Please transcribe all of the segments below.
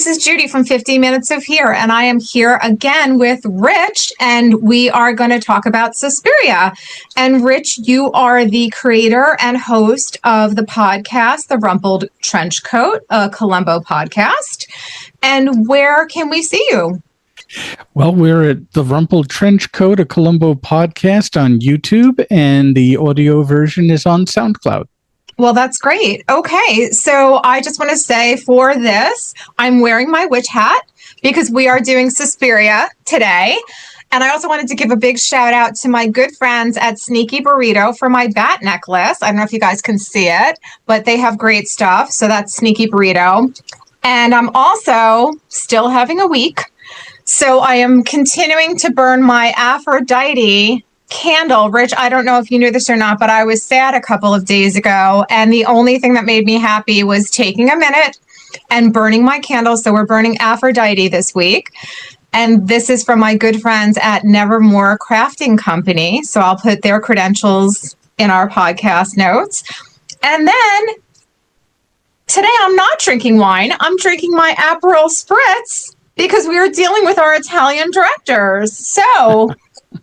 is Judy from 15 Minutes of Here, and I am here again with Rich, and we are going to talk about Suspiria. And Rich, you are the creator and host of the podcast, The Rumpled Trenchcoat, a Columbo podcast. And where can we see you? Well, we're at The Rumpled Trenchcoat, a Columbo podcast on YouTube, and the audio version is on SoundCloud. Well, that's great. Okay, so I just want to say for this, I'm wearing my witch hat because we are doing Suspiria today. And I also wanted to give a big shout out to my good friends at Sneaky Burrito for my bat necklace. I don't know if you guys can see it, but they have great stuff. So that's Sneaky Burrito. And I'm also still having a week. So I am continuing to burn my Aphrodite candle. Rich, I don't know if you knew this or not, but I was sad a couple of days ago, and the only thing that made me happy was taking a minute and burning my candle. So we're burning Aphrodite this week, and this is from my good friends at Nevermore Crafting Company. So I'll put their credentials in our podcast notes. And then today I'm not drinking wine. I'm drinking my Aperol Spritz because we are dealing with our Italian directors. So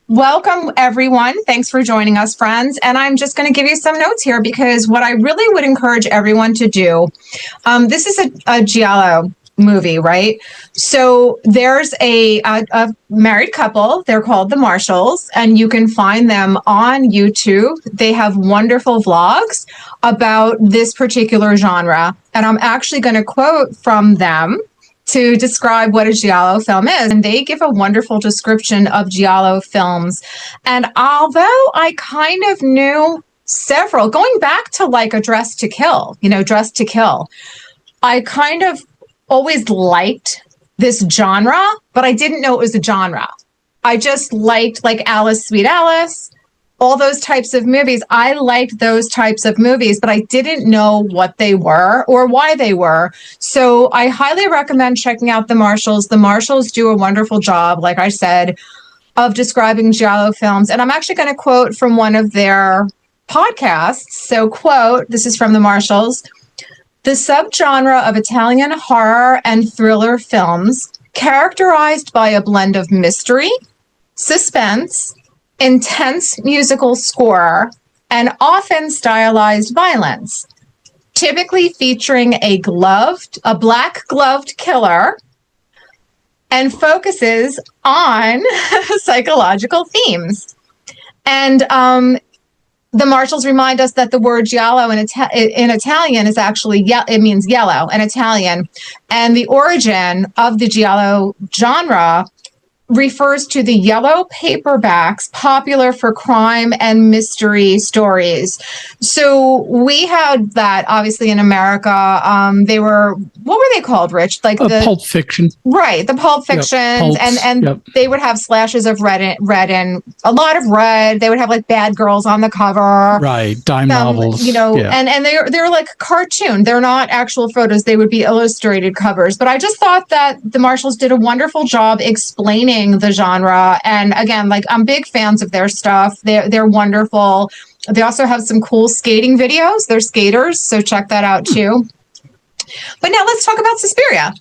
welcome, everyone. Thanks for joining us, friends. And I'm just going to give you some notes here because what I really would encourage everyone to do, this is a giallo movie, right? So there's a married couple. They're called the Marshalls, and you can find them on YouTube. They have wonderful vlogs about this particular genre. And I'm actually going to quote from them to describe what a giallo film is. And they give a wonderful description of giallo films. And although I kind of knew several, going back to like a Dress to Kill, Dress to Kill, I kind of always liked this genre, but I didn't know it was a genre. I just liked like Alice, Sweet Alice, all those types of movies. I liked those types of movies, but I didn't know what they were or why they were. So I highly recommend checking out the Marshalls. The Marshalls do a wonderful job, like I said, of describing giallo films. And I'm actually going to quote from one of their podcasts. So quote, this is from the Marshalls: "The subgenre of Italian horror and thriller films, characterized by a blend of mystery, suspense, intense musical score, and often stylized violence, typically featuring a black-gloved killer, and focuses on psychological themes." And the Marshalls remind us that the word giallo in Italian is actually, it means yellow in Italian. And the origin of the giallo genre refers to the yellow paperbacks popular for crime and mystery stories. So we had that obviously in America. What were they called, Rich? Like the Pulp Fiction. Right, the Pulp Fictions, Pulps, and they would have slashes of red and a lot of red. They would have like bad girls on the cover. Right, dime novels. And they're like cartoon. They're not actual photos. They would be illustrated covers. But I just thought that the Marshalls did a wonderful job explaining the genre. And again, like I'm big fans of their stuff. They're wonderful. They also have some cool skating videos. They're skaters, so check that out too. But now let's talk about Suspiria.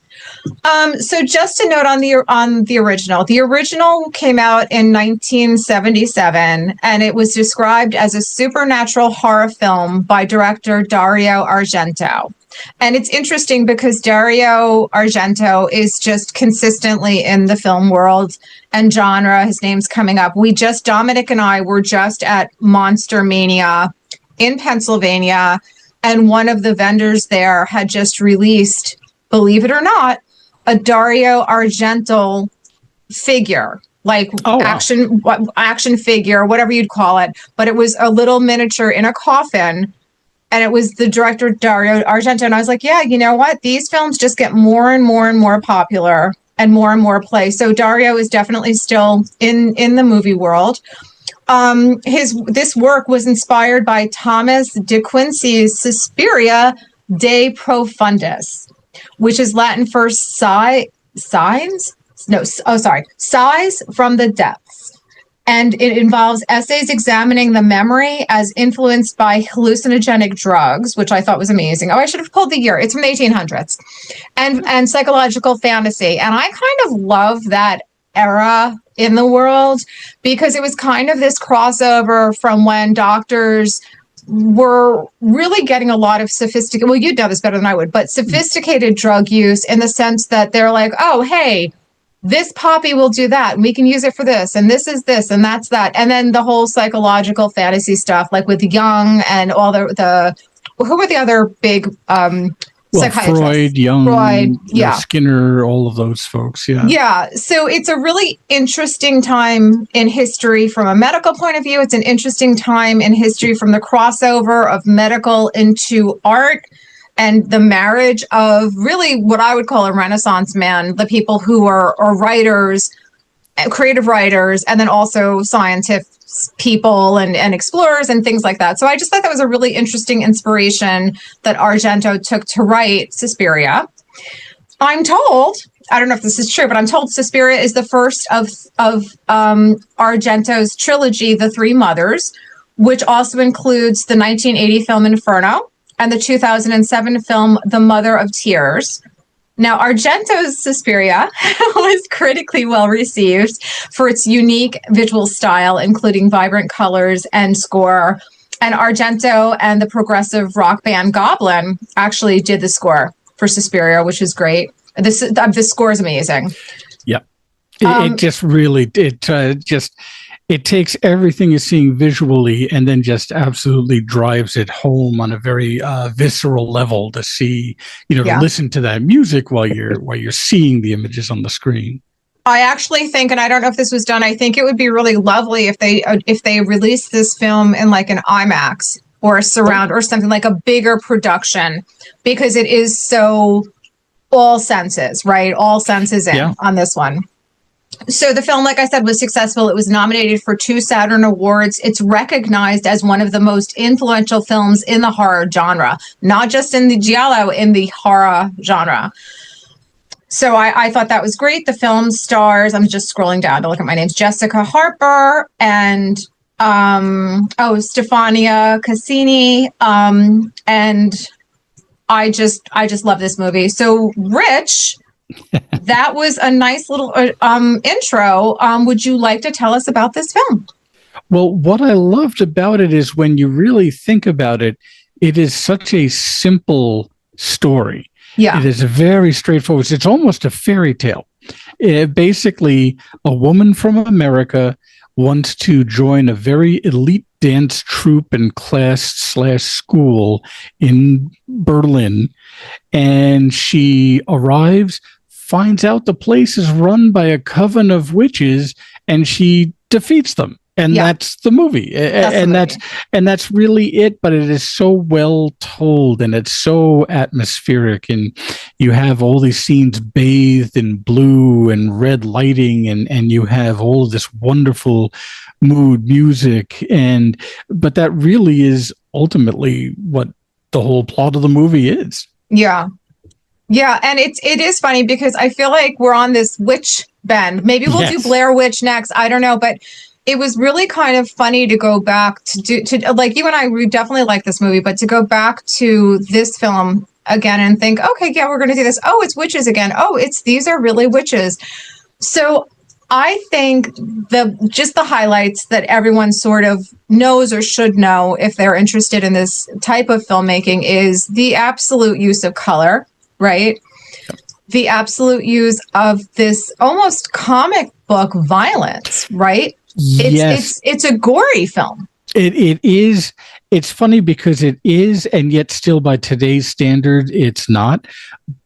So just a note on the original. The original came out in 1977, and it was described as a supernatural horror film by director Dario Argento. And it's interesting because Dario Argento is just consistently in the film world and genre. His name's coming up. Dominic and I were just at Monster Mania in Pennsylvania, and one of the vendors there had just released, believe it or not, a Dario Argento figure, like action figure, whatever you'd call it. But it was a little miniature in a coffin. And it was the director, Dario Argento. And I was like, yeah, you know what? These films just get more and more and more popular and more play. So Dario is definitely still in the movie world. This work was inspired by Thomas de Quincey's Suspiria de Profundis, which is Latin for sighs from the depths. And it involves essays examining the memory as influenced by hallucinogenic drugs, which I thought was amazing. Oh, I should have pulled the year. It's from the 1800s. And psychological fantasy. And I kind of love that era in the world because it was kind of this crossover from when doctors were really getting a lot of sophisticated, well, you'd know this better than I would, but sophisticated drug use in the sense that they're like, oh, hey, this poppy will do that, and we can use it for this, and this is this, and that's that. And then the whole psychological fantasy stuff, like with Jung and all the who were the other big psychiatrists? Freud, Jung, Skinner, all of those folks. Yeah. Yeah. So it's a really interesting time in history from a medical point of view. It's an interesting time in history from the crossover of medical into art and the marriage of really what I would call a Renaissance man, the people who are writers, creative writers, and then also scientific people and explorers and things like that. So I just thought that was a really interesting inspiration that Argento took to write Suspiria. I'm told, I don't know if this is true, but I'm told Suspiria is the first of Argento's trilogy, The Three Mothers, which also includes the 1980 film Inferno and the 2007 film The Mother of Tears. Now, Argento's Suspiria was critically well received for its unique visual style, including vibrant colors and score. And Argento and the progressive rock band Goblin actually did the score for Suspiria, which is great. The score is amazing. Yeah. It just really, it takes everything you're seeing visually and then just absolutely drives it home on a very visceral level to see, to listen to that music while you're seeing the images on the screen. I actually think, and I don't know if this was done, I think it would be really lovely if they released this film in like an IMAX or a surround or something, like a bigger production, because it is so all senses, right? All senses in on this one. So the film, like I said, was successful. It was nominated for 2 Saturn Awards. It's recognized as one of the most influential films in the horror genre, not just in the giallo, in the horror genre. So I thought that was great. The film stars, I'm just scrolling down to look at my names, Jessica Harper and Stefania Cassini. And I just love this movie. So Rich, that was a nice little intro. Would you like to tell us about this film? Well, what I loved about it is when you really think about it, it is such a simple story. Yeah. It is very straightforward. It's almost a fairy tale. Basically, a woman from America wants to join a very elite dance troupe and class/school in Berlin, and she arrives, finds out the place is run by a coven of witches, and she defeats them. And that's the movie. That's really it, but it is so well told and it's so atmospheric, and you have all these scenes bathed in blue and red lighting, and you have all of this wonderful mood music, but that really is ultimately what the whole plot of the movie is. Yeah. Yeah, and it is funny because I feel like we're on this witch bend. Maybe we'll do Blair Witch next. I don't know, but it was really kind of funny to go back to like you and I, we definitely like this movie, but to go back to this film again and think, okay, yeah, we're going to do this. Oh, it's witches again. Oh, these are really witches. So I think just the highlights that everyone sort of knows or should know if they're interested in this type of filmmaking is the absolute use of color, right? The absolute use of this almost comic book violence, right? It's a gory film. It is. It's funny because it is, and yet still by today's standard, it's not.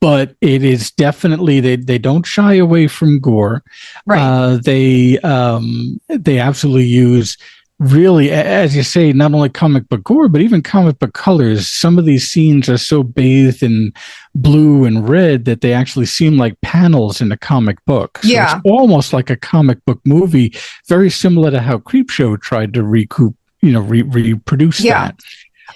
But it is definitely, they don't shy away from gore. Right. They absolutely use, really, as you say, not only comic book gore, but even comic book colors. Some of these scenes are so bathed in blue and red that they actually seem like panels in a comic book. So it's almost like a comic book movie, very similar to how Creepshow tried to reproduce that.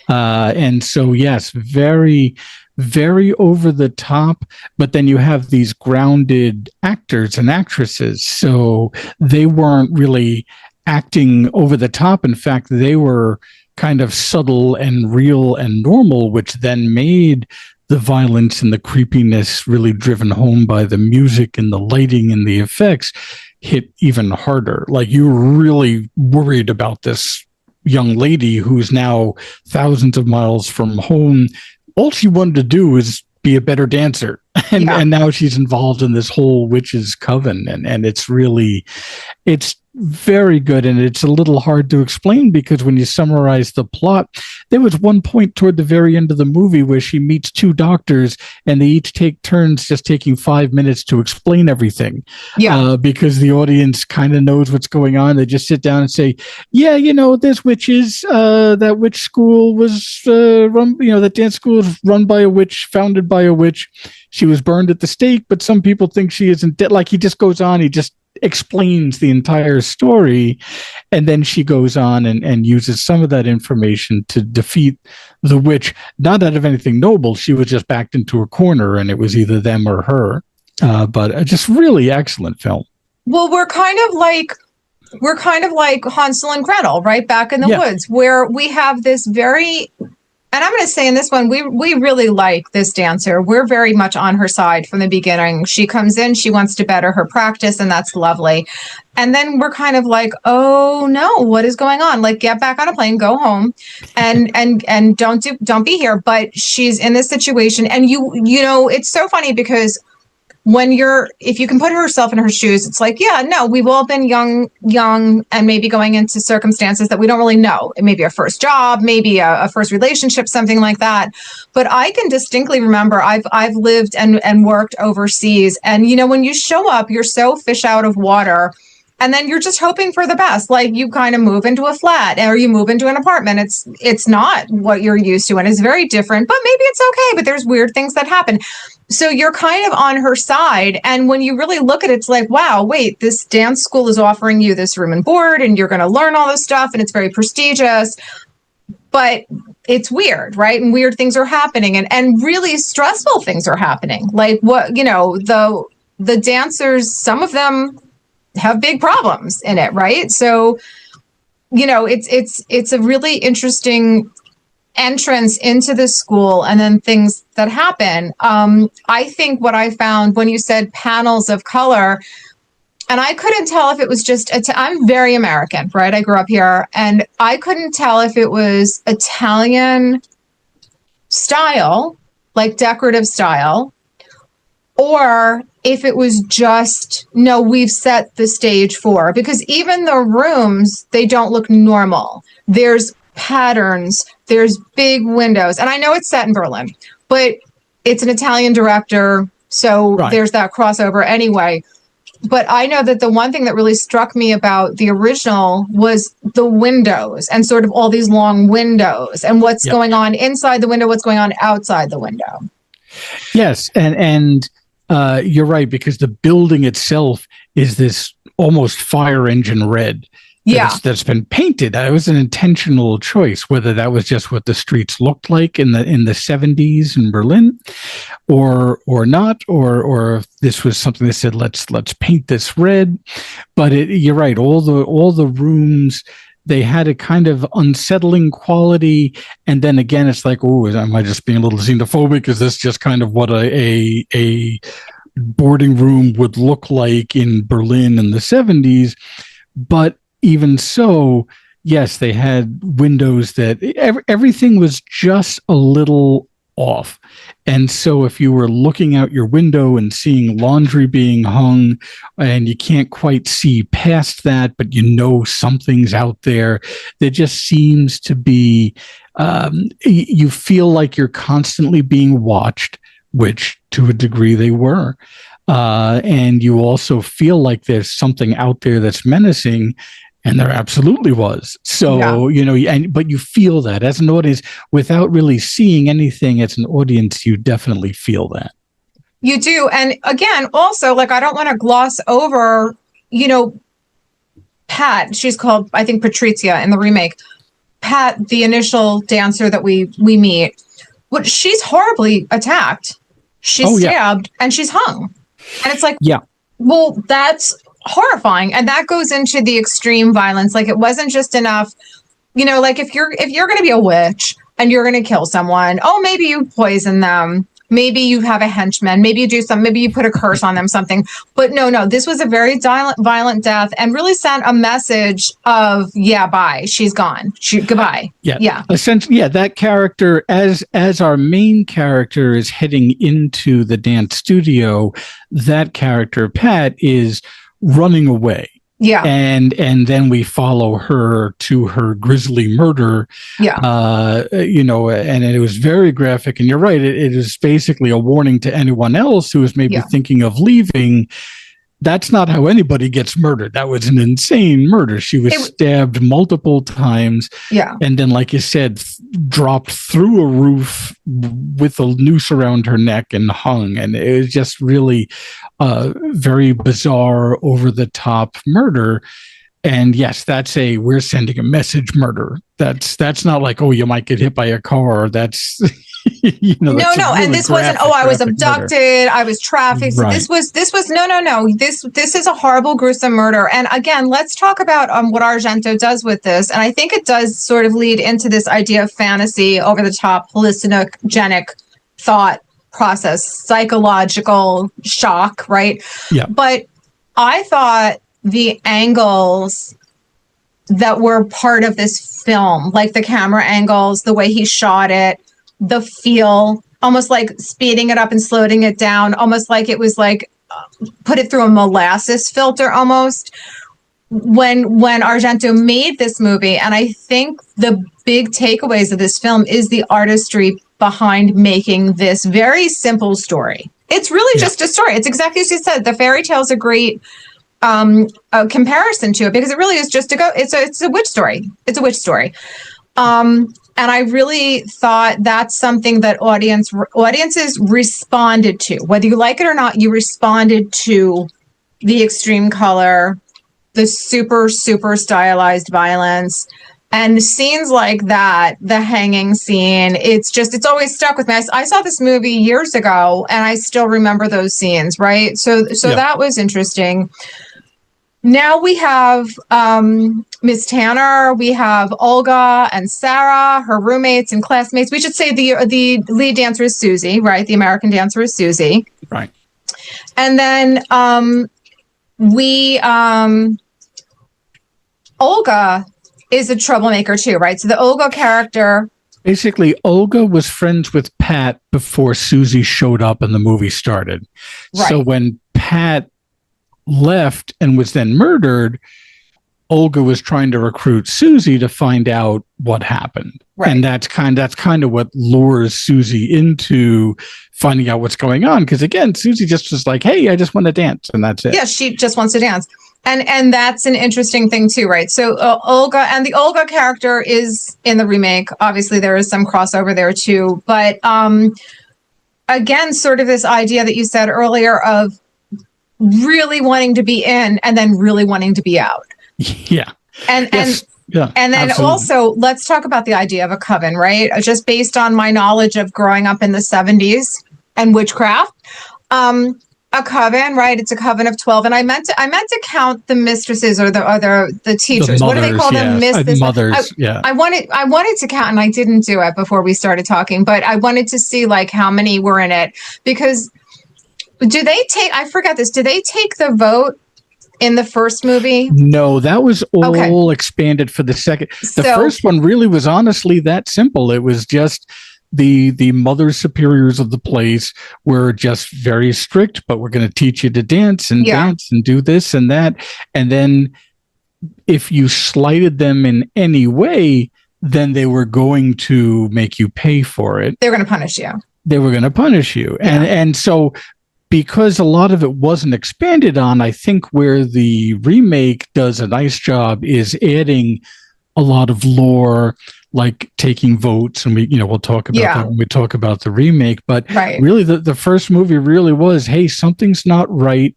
And so, yes, very, very over the top, but then you have these grounded actors and actresses. So they weren't really acting over the top. In fact, they were kind of subtle and real and normal, which then made the violence and the creepiness, really driven home by the music and the lighting and the effects, hit even harder. Like, you were really worried about this young lady who's now thousands of miles from home. All she wanted to do was be a better dancer. And now she's involved in this whole witches coven. And it's very good. And it's a little hard to explain, because when you summarize the plot, there was one point toward the very end of the movie where she meets two doctors, and they each take turns just taking 5 minutes to explain everything. Because the audience kind of knows what's going on. They just sit down and say, yeah, there's witches. That witch school was run, that dance school is run by a witch, founded by a witch. She was burned at the stake, but some people think she isn't dead. Like, he just goes on, he just explains the entire story, and then she goes on and uses some of that information to defeat the witch, not out of anything noble. She was just backed into a corner, and it was either them or her. But just really excellent film. Well, we're kind of like Hansel and Gretel, right? Back in the woods, where we have this very, and I'm going to say in this one, we really like this dancer. We're very much on her side from the beginning. She comes in, she wants to better her practice, and that's lovely. And then we're kind of like, oh no, what is going on? Like, get back on a plane, go home, and don't be here. But she's in this situation, and it's so funny, because if you can put herself in her shoes, it's like, yeah, no, we've all been young and maybe going into circumstances that we don't really know. It may be a first job, maybe a first relationship, something like that. But I can distinctly remember I've lived and worked overseas. And, when you show up, you're so fish out of water. And then you're just hoping for the best. Like, you kind of move into a flat or you move into an apartment. It's not what you're used to, and it's very different, but maybe it's okay. But there's weird things that happen. So you're kind of on her side. And when you really look at it, it's like, wow, wait, this dance school is offering you this room and board, and you're going to learn all this stuff, and it's very prestigious. But it's weird, right? And weird things are happening, and really stressful things are happening. Like, what, the dancers, some of them have big problems in it, right? So, it's a really interesting entrance into the school, and then things that happen. I think what I found when you said panels of color, and I couldn't tell if it was just, I'm very American, right? I grew up here, and I couldn't tell if it was Italian style, like decorative style, or if it was just, no, we've set the stage for, because even the rooms, they don't look normal. There's patterns, there's big windows. And I know it's set in Berlin, but it's an Italian director, so there's that crossover anyway. But I know that the one thing that really struck me about the original was the windows, and sort of all these long windows, and what's going on inside the window, what's going on outside the window. Yes, and you're right, because the building itself is this almost fire engine red. That's been painted. That was an intentional choice, whether that was just what the streets looked like in the 70s in Berlin, or not, or if this was something that said, let's paint this red. But you're right, all the rooms, they had a kind of unsettling quality. And then again, it's like, oh, am I just being a little xenophobic? Is this just kind of what a boarding room would look like in Berlin in the 70s? But even so, yes, they had windows that everything was just a little off. And so if you were looking out your window and seeing laundry being hung, and you can't quite see past that, but something's out there just seems to be, you feel like you're constantly being watched, which to a degree they were. And you also feel like there's something out there that's menacing. And there absolutely was. So, but you feel that as an audience without really seeing anything. As an audience, you definitely feel that. You do. And again, also, like, I don't want to gloss over, Pat, she's called, I think, Patrizia in the remake. Pat, the initial dancer that we meet, she's horribly attacked. She's stabbed and she's hung. And it's like, well, that's horrifying. And that goes into the extreme violence. Like, it wasn't just enough, like if you're going to be a witch and you're going to kill someone, oh, maybe you poison them. Maybe you have a henchman. Maybe you do maybe you put a curse on them, something. But no, this was a very violent death, and really sent a message of, bye. She's gone. Goodbye. Yeah. Essentially, that character, as our main character is heading into the dance studio, that character, Pat, is running away. Yeah. And then we follow her to her grisly murder. Yeah. And it was very graphic. And you're right. It is basically a warning to anyone else who is maybe thinking of leaving. That's not how anybody gets murdered. That was an insane murder. She was stabbed multiple times. Yeah. And then, like you said, dropped through a roof with a noose around her neck and hung. And it was just really very bizarre, over-the-top murder. And yes, that's we're sending a message murder. That's not like, oh, you might get hit by a car. That's... No, and this wasn't, I was abducted, murder. I was trafficked. Right. This was no. This is a horrible, gruesome murder. And again, let's talk about what Argento does with this. And I think it does sort of lead into this idea of fantasy, over the top, hallucinogenic thought process, psychological shock, right? Yeah. But I thought the angles that were part of this film, like the camera angles, the way he shot it, the feel, almost like speeding it up and slowing it down, almost like it was like put it through a molasses filter almost, when Argento made this movie. And I think the big takeaways of this film is the artistry behind making this very simple story. It's really just a story. It's exactly as you said. The fairy tale is a great comparison to it, because it really is just it's a witch story. It's a witch story. And I really thought that's something that audiences responded to. Whether you like it or not, you responded to the extreme color, the super, super stylized violence, and scenes like that, the hanging scene. It's always stuck with me. I saw this movie years ago, and I still remember those scenes, right? So that was interesting. Now we have Miss Tanner, we have Olga and Sarah, her roommates and classmates. We should say the lead dancer is Susie, right? The American dancer is Susie. Right. And then Olga is a troublemaker too, right? So the Olga character... Basically, Olga was friends with Pat before Susie showed up and the movie started. Right. So when Pat left and was then murdered, Olga was trying to recruit Susie to find out what happened. Right. And that's kind of what lures Susie into finding out what's going on. Because again, Susie just was like, hey, I just want to dance, and that's it. Yeah, she just wants to dance. And that's an interesting thing too, right? So Olga, and the Olga character is in the remake. Obviously, there is some crossover there too. But again, sort of this idea that you said earlier of really wanting to be in and then really wanting to be out. Yeah. And then absolutely. Also, let's talk about the idea of a coven, right? Just based on my knowledge of growing up in the 70s and witchcraft. A coven, right? It's a coven of 12. And I meant to count the mistresses or the teachers. The mothers, what do they call them? Mothers, yeah. I wanted to count, and I didn't do it before we started talking, but I wanted to see like how many were in it, because I forgot this. Do they take the vote in the first movie? No, that was all expanded for the second. The first one really was honestly that simple. It was just the mother superiors of the place were just very strict, but we're going to teach you to dance and do this and that. And then if you slighted them in any way, then they were going to make you pay for it. They were going to punish you. Yeah. And so, because a lot of it wasn't expanded on, I think where the remake does a nice job is adding a lot of lore, like taking votes, and we'll talk about that when we talk about the remake. But really, the first movie really was, hey, something's not right.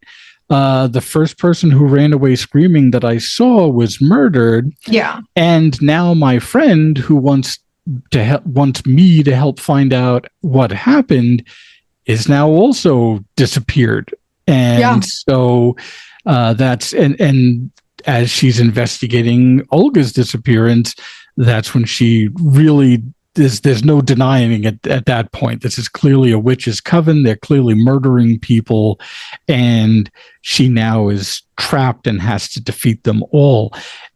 The first person who ran away screaming that I saw was murdered. Yeah. And now my friend who wants me to help find out what happened is now also disappeared. And so That's and as she's investigating Olga's disappearance, that's when she really there's no denying it at that point. This is clearly a witch's coven. They're clearly murdering people, and she now is trapped and has to defeat them all.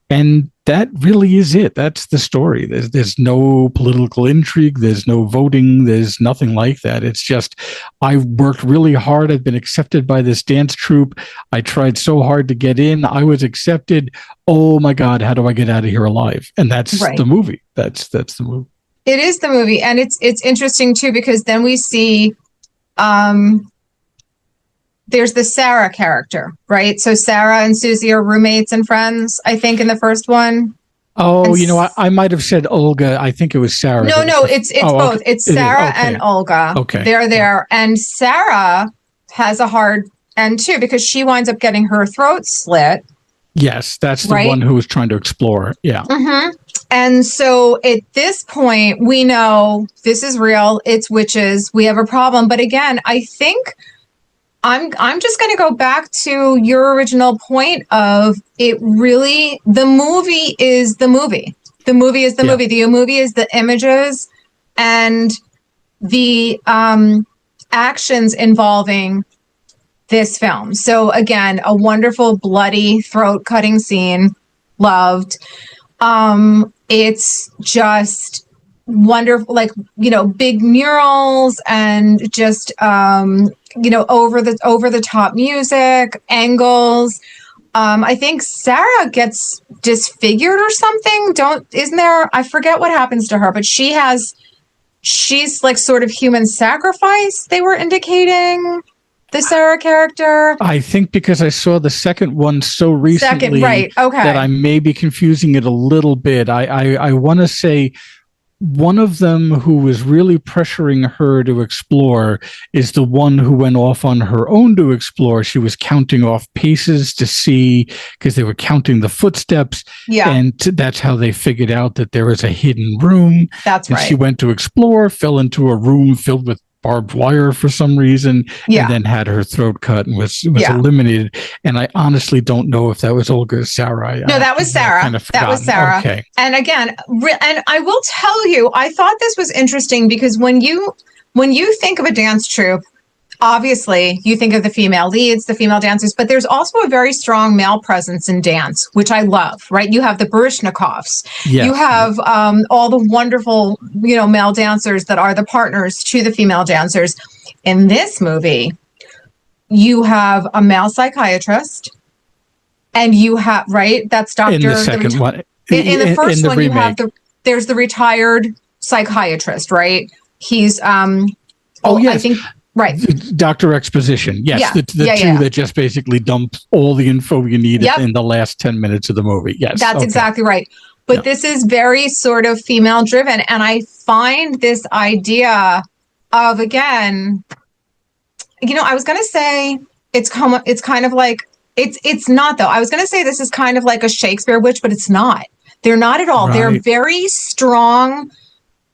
And that really is it. That's the story. There's no political intrigue. There's no voting. There's nothing like that. It's just, I worked really hard. I've been accepted by this dance troupe. I tried so hard to get in. I was accepted. Oh my God, how do I get out of here alive? And that's the movie. That's the movie. It is the movie. And it's interesting too, because then we see, there's the Sarah character, right? So Sarah and Susie are roommates and friends, I think, in the first one. Oh, I might have said Olga. I think it was Sarah. No, it's both. Okay. It's Sarah and Olga. Okay. They're there. And Sarah has a hard end too, because she winds up getting her throat slit. Yes, that's the one who was trying to explore. Yeah. Mm-hmm. And so at this point, we know this is real. It's witches. We have a problem. But again, I think I'm just going to go back to your original point of it really, the movie is the movie. The movie is the movie. The movie is the images and the actions involving this film. So again, a wonderful bloody throat cutting scene. Loved. It's just wonderful, like, big murals and just, over the top music, angles. I think Sarah gets disfigured or something. Isn't there? I forget what happens to her, but she's like sort of human sacrifice. They were indicating the Sarah character. I think because I saw the second one so recently that I may be confusing it a little bit. I want to say one of them who was really pressuring her to explore is the one who went off on her own to explore. She was counting off paces to see, because they were counting the footsteps. Yeah. And that's how they figured out that there was a hidden room. That's right. She went to explore, fell into a room filled with barbed wire for some reason, and then had her throat cut and was eliminated. And I honestly don't know if that was Olga or Sarah. No, that was Sarah. That was Sarah. Okay. And again, and I will tell you, I thought this was interesting because when you think of a dance troupe, obviously you think of the female leads, the female dancers, but there's also a very strong male presence in dance, which I love, right? You have the Baryshnikovs. Yes. You have all the wonderful, male dancers that are the partners to the female dancers. In this movie, you have a male psychiatrist, and you have, that's Dr. In the second one. In the first one, you have there's the retired psychiatrist, right? He's, yes. I think... Right. Dr. Exposition. Yes. The two that just basically dump all the info you need in the last 10 minutes of the movie. Yes. That's exactly right. But this is very sort of female driven. And I find this idea of, again, I was going to say it's kind of like, it's not though. I was going to say this is kind of like a Shakespeare witch, but it's not. They're not at all. Right. They're very strong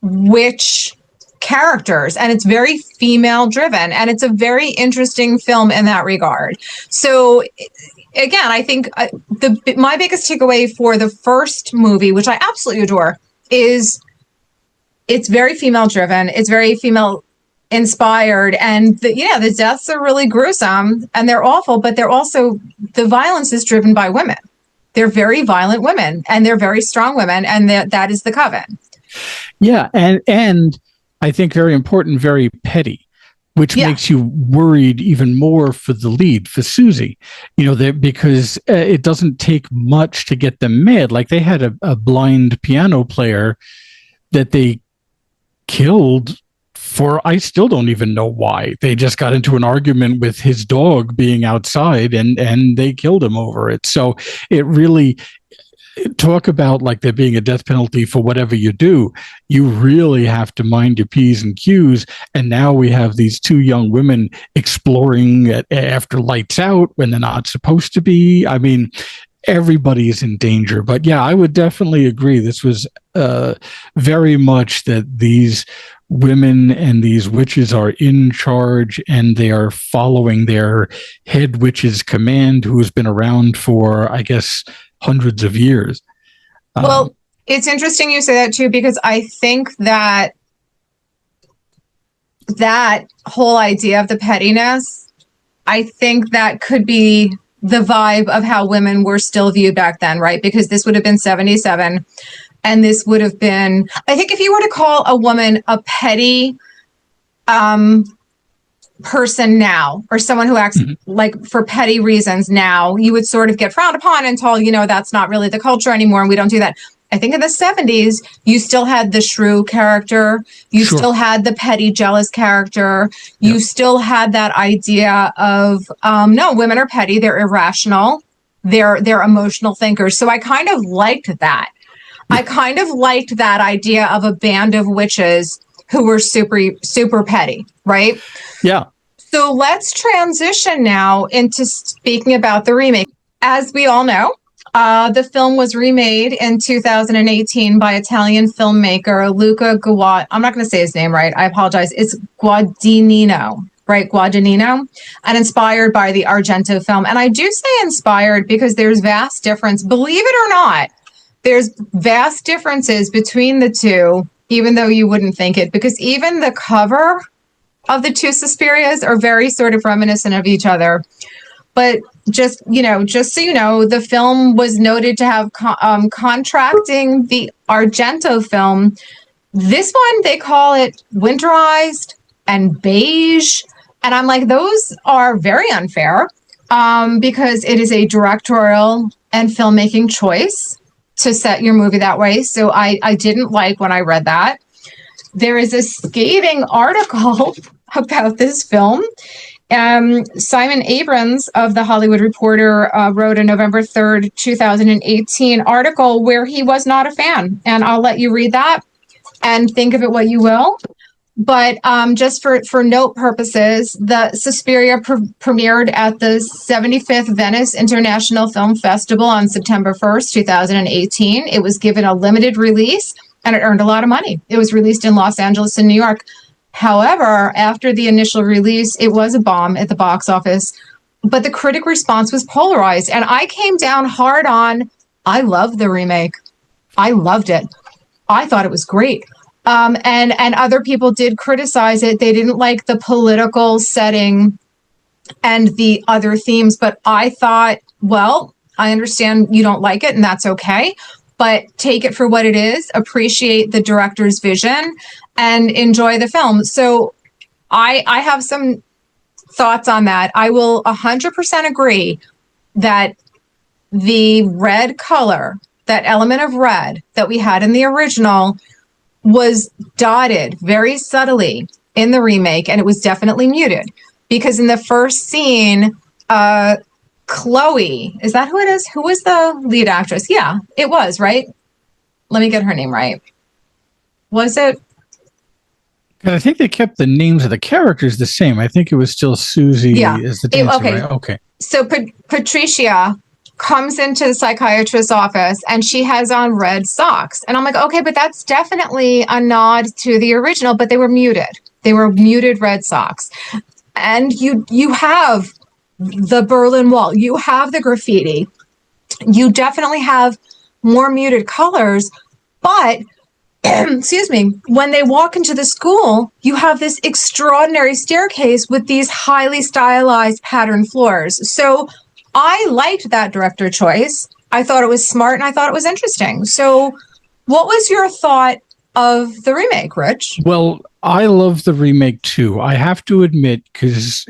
witch characters, and it's very female driven, and it's a very interesting film in that regard. So again, I think my biggest takeaway for the first movie, which I absolutely adore, is it's very female driven, it's very female inspired, and the deaths are really gruesome and they're awful, but they're also, the violence is driven by women. They're very violent women, and they're very strong women, and that is the coven. Yeah, and I think very important, very petty, which makes you worried even more for the lead, for Susie, because it doesn't take much to get them mad. Like, they had a blind piano player that they killed for, I still don't even know why. They just got into an argument with his dog being outside, and they killed him over it. So it really... Talk about like there being a death penalty for whatever you do. You really have to mind your P's and Q's. And now we have these two young women exploring after lights out when they're not supposed to be. I mean, everybody is in danger. But yeah, I would definitely agree. This was very much that these women and these witches are in charge and they are following their head witch's command, who has been around for, I guess, hundreds of years. Well, it's interesting you say that too, because I think that whole idea of the pettiness, I think that could be the vibe of how women were still viewed back then, right? Because this would have been 77. And this would have been, I think if you were to call a woman a petty person now, or someone who acts like for petty reasons now, you would sort of get frowned upon until, that's not really the culture anymore. And we don't do that. I think in the 70s, you still had the shrew character. You still had the petty, jealous character. You still had that idea of, no, women are petty. They're irrational. They're emotional thinkers. So I kind of liked that. I kind of liked that idea of a band of witches who were super, super petty, right? Yeah. So let's transition now into speaking about the remake. As we all know, the film was remade in 2018 by Italian filmmaker Luca Guadagnino. I'm not going to say his name right. I apologize. It's Guadagnino, right? Guadagnino, and inspired by the Argento film. And I do say inspired because there's vast difference. Believe it or not, there's vast differences between the two, even though you wouldn't think it, because even the cover of the two Suspirias are very sort of reminiscent of each other. But just so you know, the film was noted to have contracting the Argento film. This one, they call it winterized and beige. And I'm like, those are very unfair because it is a directorial and filmmaking choice to set your movie that way. So I didn't like when I read that. There is a scathing article about this film. Simon Abrams of The Hollywood Reporter wrote a November 3rd, 2018 article where he was not a fan. And I'll let you read that and think of it what you will. But just for note purposes, the Suspiria premiered at the 75th Venice International Film Festival on September 1st, 2018. It was given a limited release and it earned a lot of money. It was released in Los Angeles and New York. However, after the initial release, it was a bomb at the box office, but the critic response was polarized. And I came down hard on, I loved the remake. I loved it. I thought it was great. And other people did criticize it. They didn't like the political setting and the other themes, but I thought, well, I understand you don't like it and that's okay, but take it for what it is, appreciate the director's vision and enjoy the film. So I have some thoughts on that. I will 100% agree that the red color, that element of red that we had in the original was dotted very subtly in the remake, and it was definitely muted because in the first scene, Chloe, is that who it is? Who was the lead actress? Yeah, it was, right? Let me get her name right. Was it? And I think they kept the names of the characters the same. I think it was still Susie as the dancer, right? Okay. So Patricia comes into the psychiatrist's office and she has on red socks. And I'm like, okay, but that's definitely a nod to the original, but they were muted. They were muted red socks. And you have the Berlin Wall, you have the graffiti, you definitely have more muted colors, but excuse me, when they walk into the school, you have this extraordinary staircase with these highly stylized pattern floors. So I liked that director choice. I thought it was smart and I thought it was interesting. So what was your thought of the remake, Rich? Well, I love the remake too. I have to admit, because,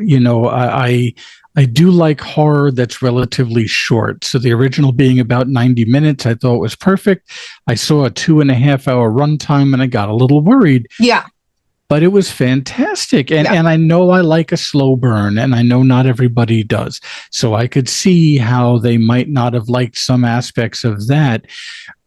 I do like horror that's relatively short. So the original being about 90 minutes, I thought was perfect. I saw a 2.5-hour runtime and I got a little worried. Yeah. But it was fantastic. And I know I like a slow burn, and I know not everybody does. So I could see how they might not have liked some aspects of that.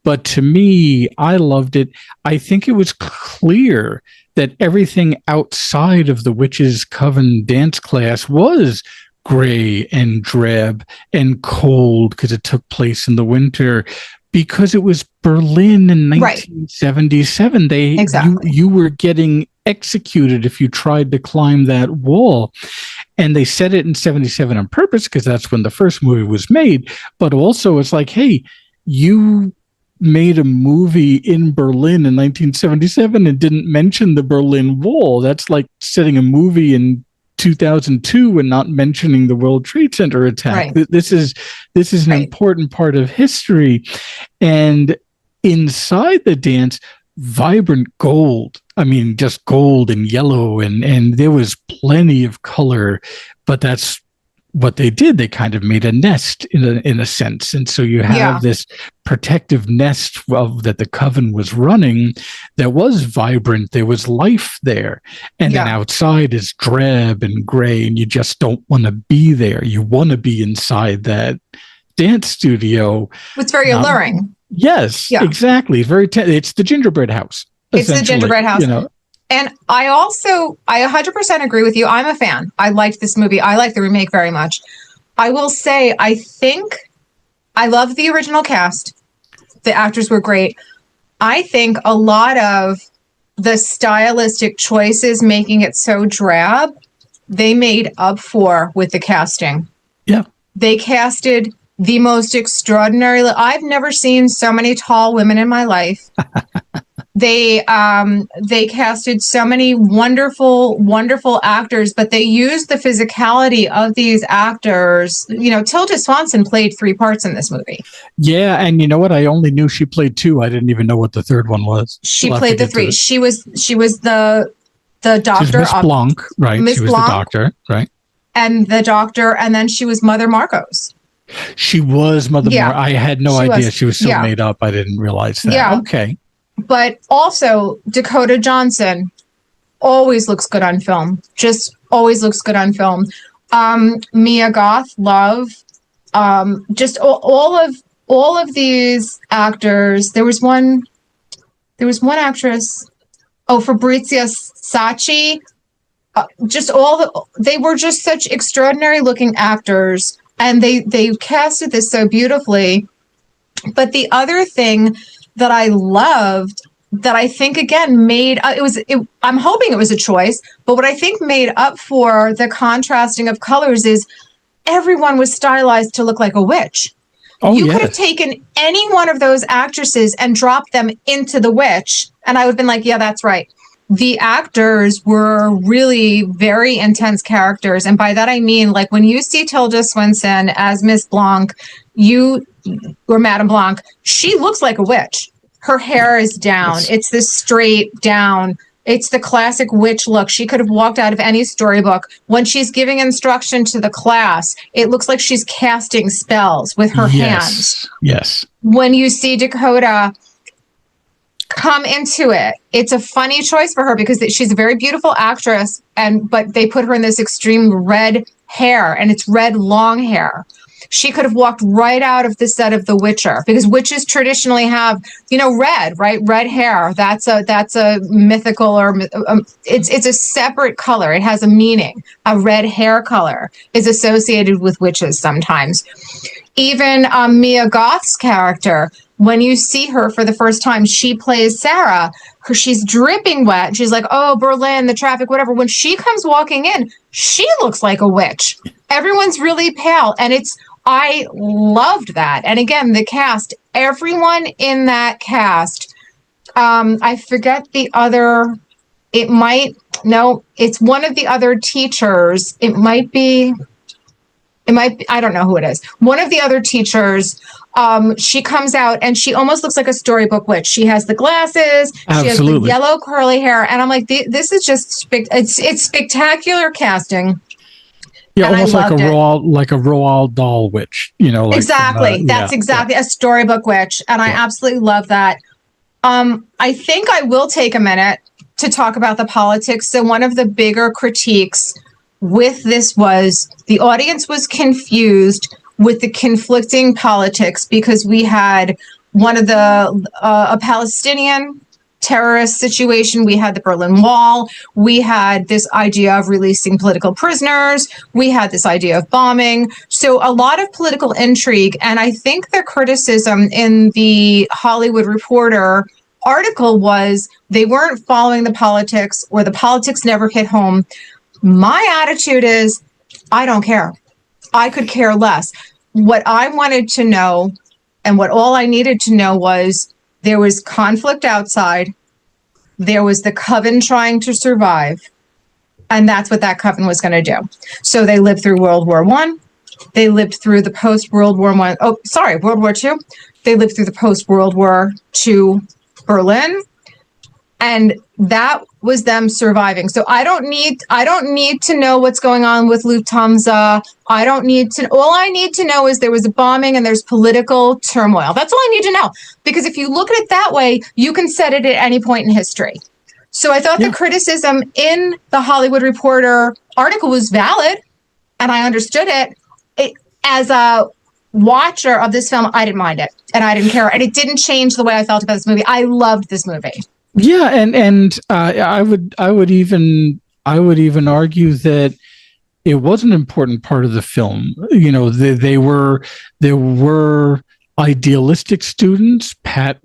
But to me, I loved it. I think it was clear that everything outside of the Witches' Coven dance class was gray and drab and cold because it took place in the winter. Because it was Berlin in 1977. Exactly. You were getting executed if you tried to climb that wall. And they said it in 77 on purpose because that's when the first movie was made. But also it's like, hey, you made a movie in Berlin in 1977 and didn't mention the Berlin Wall. That's like setting a movie in 2002 and not mentioning the World Trade Center attack. Right. This is an important part of history. And inside the dance, vibrant gold. I mean, just gold and yellow, and there was plenty of color, but that's what they did. They kind of made a nest in a sense. And so you have this protective nest that the coven was running that was vibrant. There was life there. And then outside is drab and gray, and you just don't want to be there. You want to be inside that dance studio. It's very alluring. Yes, exactly. It's the gingerbread house. It's the gingerbread house. And I 100% agree with you. I'm a fan. I liked this movie. I like the remake very much. I will say, I think I love the original cast. The actors were great. I think a lot of the stylistic choices making it so drab, they made up for with the casting. Yeah. They casted the most extraordinary. I've never seen so many tall women in my life. They casted so many wonderful, wonderful actors, but they used the physicality of these actors. Tilda Swinton played 3 parts in this movie. Yeah, and you know what? I only knew she played 2. I didn't even know what the third one was. She played the 3. She was the doctor. Miss Blanc, right? Miss she was Blanc, the doctor, right? And the doctor, and then she was Mother Marcos. She was Mother Marcos. I had no idea she was so made up. I didn't realize that. Yeah. Okay. But also, Dakota Johnson always looks good on film. Just always looks good on film. Mia Goth, love. Just all of these actors. There was one actress. Oh, Fabrizia Sacchi. They were just such extraordinary looking actors, and they casted this so beautifully. But the other thing that I loved, that I think again I'm hoping it was a choice, but what I think made up for the contrasting of colors is everyone was stylized to look like a witch. You could have taken any one of those actresses and dropped them into the witch, and I would have been like, yeah, that's right. The actors were really very intense characters. And by that, I mean, like when you see Tilda Swinton as Miss Blanc, or Madame Blanc, she looks like a witch. Her hair is down. Yes. It's this straight down. It's the classic witch look. She could have walked out of any storybook. When she's giving instruction to the class, it looks like she's casting spells with her hands. Yes. When you see Dakota come into it, it's a funny choice for her because she's a very beautiful actress, but they put her in this extreme red hair, and it's red long hair. She could have walked right out of the set of The Witcher, because witches traditionally have, red, right? Red hair. That's a mythical, or it's a separate color. It has a meaning. A red hair color is associated with witches sometimes. Even Mia Goth's character, when you see her for the first time, she plays Sarah. She's dripping wet. She's like, oh, Berlin, the traffic, whatever. When she comes walking in, she looks like a witch. Everyone's really pale, and I loved that. And again, the cast, everyone in that cast, I forget the other, it's one of the other teachers. It might be, I don't know who it is. One of the other teachers, she comes out and she almost looks like a storybook witch. She has the glasses, Absolutely. She has the yellow curly hair. And I'm like, this is just, it's spectacular casting. Yeah, and almost like a Roald Dahl witch, Exactly. That's exactly a storybook witch. And I absolutely love that. I think I will take a minute to talk about the politics. So one of the bigger critiques with this was the audience was confused with the conflicting politics, because we had one of a Palestinian terrorist situation. We had the Berlin Wall. We had this idea of releasing political prisoners. We had this idea of bombing. So a lot of political intrigue. And I think the criticism in the Hollywood Reporter article was they weren't following the politics, or the politics never hit home. My attitude is, I don't care. I could care less. What I wanted to know, and what all I needed to know, was there was conflict outside. There was the coven trying to survive. And that's what that coven was going to do. So they lived through World War I. They lived through the post-World War I. Oh, sorry, World War II. They lived through the post-World War II Berlin. And that was them surviving. So I don't need to know what's going on with Lufthansa. All I need to know is there was a bombing and there's political turmoil. That's all I need to know. Because if you look at it that way, you can set it at any point in history. So I thought the criticism in the Hollywood Reporter article was valid, and I understood it. As a watcher of this film, I didn't mind it, and I didn't care, and it didn't change the way I felt about this movie. I loved this movie. Yeah, and I would even argue that it was an important part of the film. You know, there were idealistic students. Patricia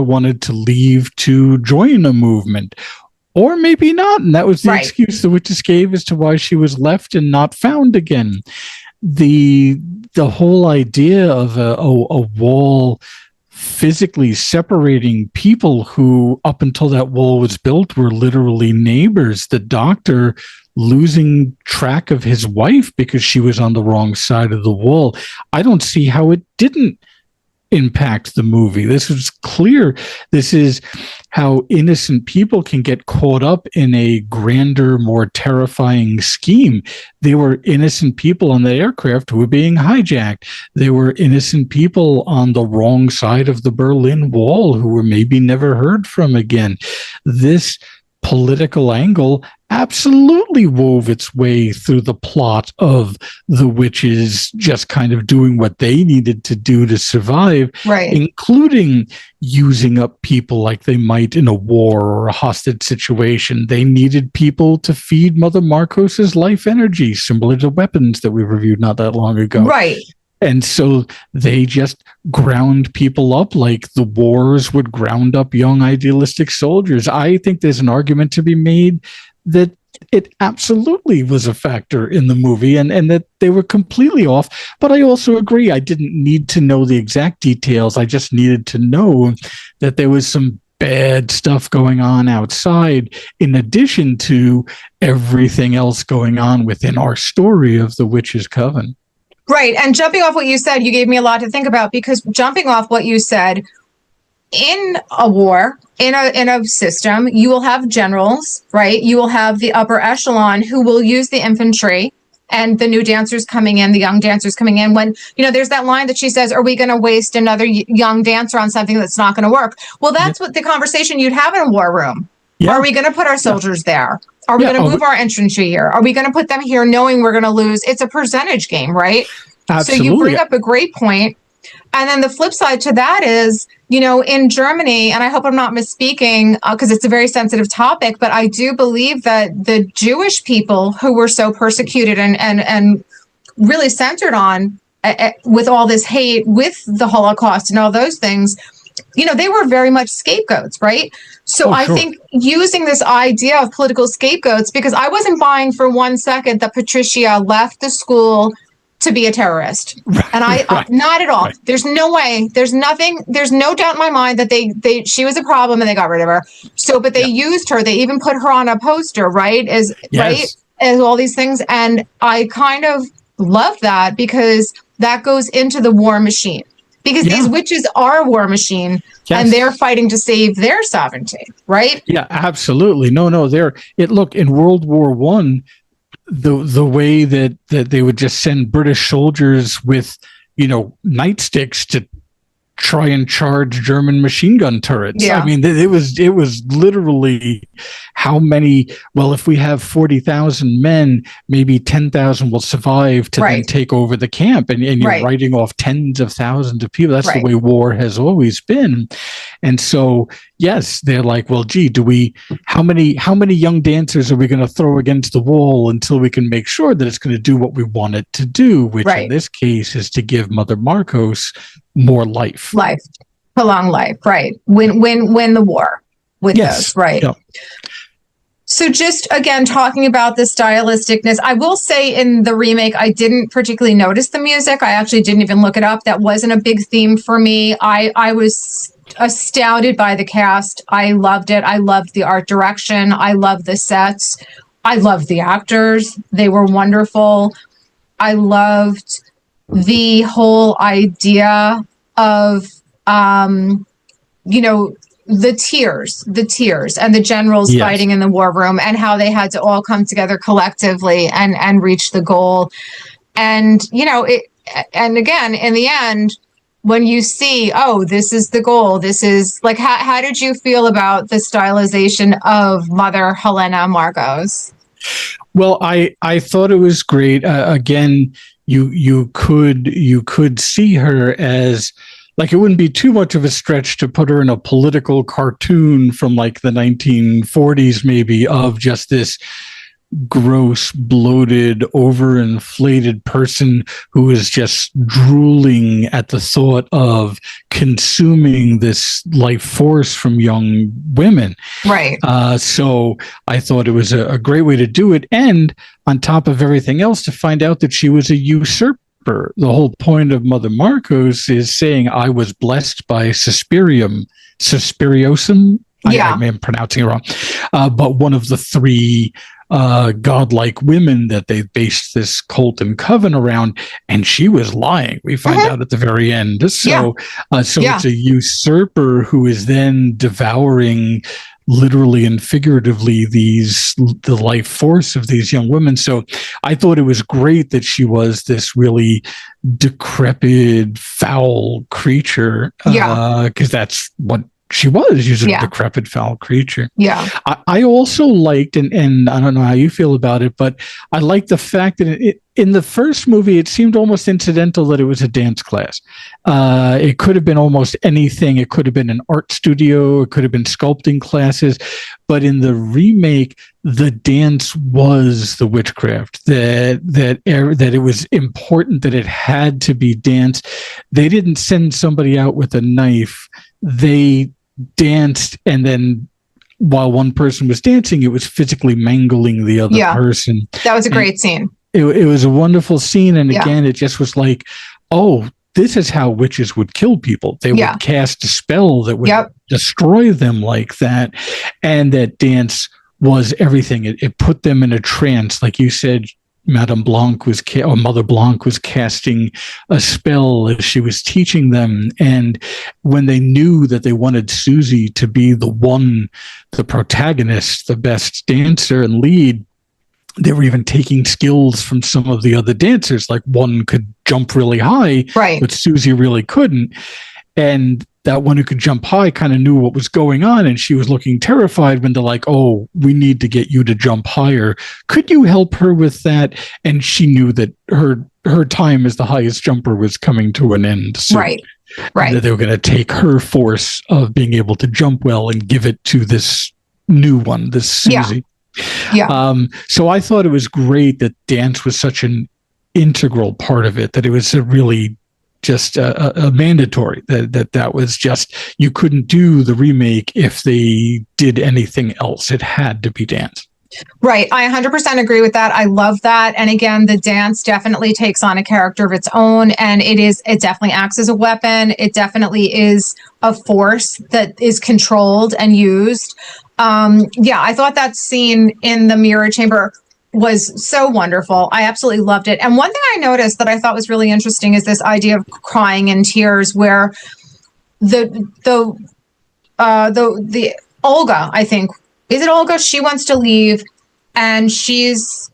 wanted to leave to join a movement, or maybe not, and that was the excuse the witches gave as to why she was left and not found again. The whole idea of a wall physically separating people who, up until that wall was built, were literally neighbors. The doctor losing track of his wife because she was on the wrong side of the wall. I don't see how it didn't impact the movie. This was clear. This is how innocent people can get caught up in a grander, more terrifying scheme. They were innocent people on the aircraft who were being hijacked. They were innocent people on the wrong side of the Berlin Wall who were maybe never heard from again. This political angle absolutely wove its way through the plot of the witches just kind of doing what they needed to do to survive, including using up people like they might in a war or a hostage situation. They needed people to feed Mother Marcos's life energy, similar to weapons that we reviewed not that long ago. Right. And so they just ground people up like the wars would ground up young idealistic soldiers. I think there's an argument to be made that it absolutely was a factor in the movie, and that they were completely off. But I also agree, I didn't need to know the exact details. I just needed to know that there was some bad stuff going on outside, in addition to everything else going on within our story of the Witches' Coven. Right. And jumping off what you said, you gave me a lot to think about, because jumping off what you said, in a war, in a system, you will have generals, right? You will have the upper echelon who will use the infantry and the new dancers coming in, the young dancers coming in. When, there's that line that she says, are we going to waste another young dancer on something that's not going to work? Well, that's what the conversation you'd have in a war room. Yeah. Are we going to put our soldiers there? Are we going to move our infantry here? Are we going to put them here knowing we're going to lose? It's a percentage game, right? Absolutely. So you bring up a great point. And then the flip side to that is, in Germany, and I hope I'm not misspeaking because it's a very sensitive topic, but I do believe that the Jewish people who were so persecuted and really centered on with all this hate, with the Holocaust and all those things, they were very much scapegoats, right? So I think using this idea of political scapegoats, because I wasn't buying for 1 second that Patricia left the school to be a terrorist. And not at all. There's no way. There's nothing. There's no doubt in my mind that she was a problem and they got rid of her. So, but they used her. They even put her on a poster, right? As all these things. And I kind of love that, because that goes into the war machine. Because these witches are a war machine, and they're fighting to save their sovereignty, right? Yeah, absolutely. No, look, in World War I, the way that they would just send British soldiers with, nightsticks to try and charge German machine gun turrets. Yeah. I mean, it was literally how many, well, if we have 40,000 men, maybe 10,000 will survive to then take over the camp. And you're writing off tens of thousands of people. That's the way war has always been. And so, yes, they're like, well, gee, how many young dancers are we going to throw against the wall until we can make sure that it's going to do what we want it to do, which in this case is to give Mother Marcos more life. prolong life, right? Win the war with this, right? Yeah. So just again, talking about the stylisticness, I will say in the remake, I didn't particularly notice the music. I actually didn't even look it up. That wasn't a big theme for me. I was astounded by the cast. I loved it. I loved the art direction. I loved the sets. I loved the actors. They were wonderful. I loved the whole idea of, the tears and the generals fighting in the war room, and how they had to all come together collectively and reach the goal. And, and again, in the end, when you see, oh, this is the goal, this is like, how did you feel about the stylization of Mother Helena Marcos? Well, I thought it was great. Again, you could see her as, like, it wouldn't be too much of a stretch to put her in a political cartoon from like the 1940s, maybe, of just this gross, bloated, overinflated person who is just drooling at the thought of consuming this life force from young women. Right. So I thought it was a great way to do it. And on top of everything else, to find out that she was a usurper. The whole point of Mother Marcos is saying, I was blessed by Suspiriosum. I am pronouncing it wrong. But one of the three godlike women that they based this cult and coven around, and she was lying. We find out at the very end. So it's a usurper who is then devouring, literally and figuratively, the life force of these young women. So I thought it was great that she was this really decrepit, foul creature, because that's what she was. She was a decrepit, foul creature. Yeah. I also liked, and I don't know how you feel about it, but I liked the fact that in the first movie, it seemed almost incidental that it was a dance class. It could have been almost anything. It could have been an art studio. It could have been sculpting classes. But in the remake, the dance was the witchcraft. That it was important that it had to be dance. They didn't send somebody out with a knife. They danced, and then while one person was dancing, it was physically mangling the other person. That was a great scene. It was a wonderful scene. And again, it just was like, oh, this is how witches would kill people. They would cast a spell that would destroy them like that. And that dance was everything. It put them in a trance. Like you said, Madame Blanc Mother Blanc was casting a spell as she was teaching them. And when they knew that they wanted Susie to be the protagonist, the best dancer and lead, they were even taking skills from some of the other dancers. Like one could jump really high, but Susie really couldn't. And that one who could jump high kind of knew what was going on, and she was looking terrified when they're like, oh, we need to get you to jump higher. Could you help her with that? And she knew that her time as the highest jumper was coming to an end soon. Right. That they were going to take her force of being able to jump well and give it to this new one, this Susie. So I thought it was great that dance was such an integral part of it, that it was a really just a mandatory, that was just, you couldn't do the remake if they did anything else. It had to be dance. Right. I 100% agree with that. I love that. And again, the dance definitely takes on a character of its own, and it definitely acts as a weapon. It definitely is a force that is controlled and used. I thought that scene in the mirror chamber was so wonderful. I absolutely loved it. And one thing I noticed that I thought was really interesting is this idea of crying in tears, where the Olga, I think, is it Olga? She wants to leave, and she's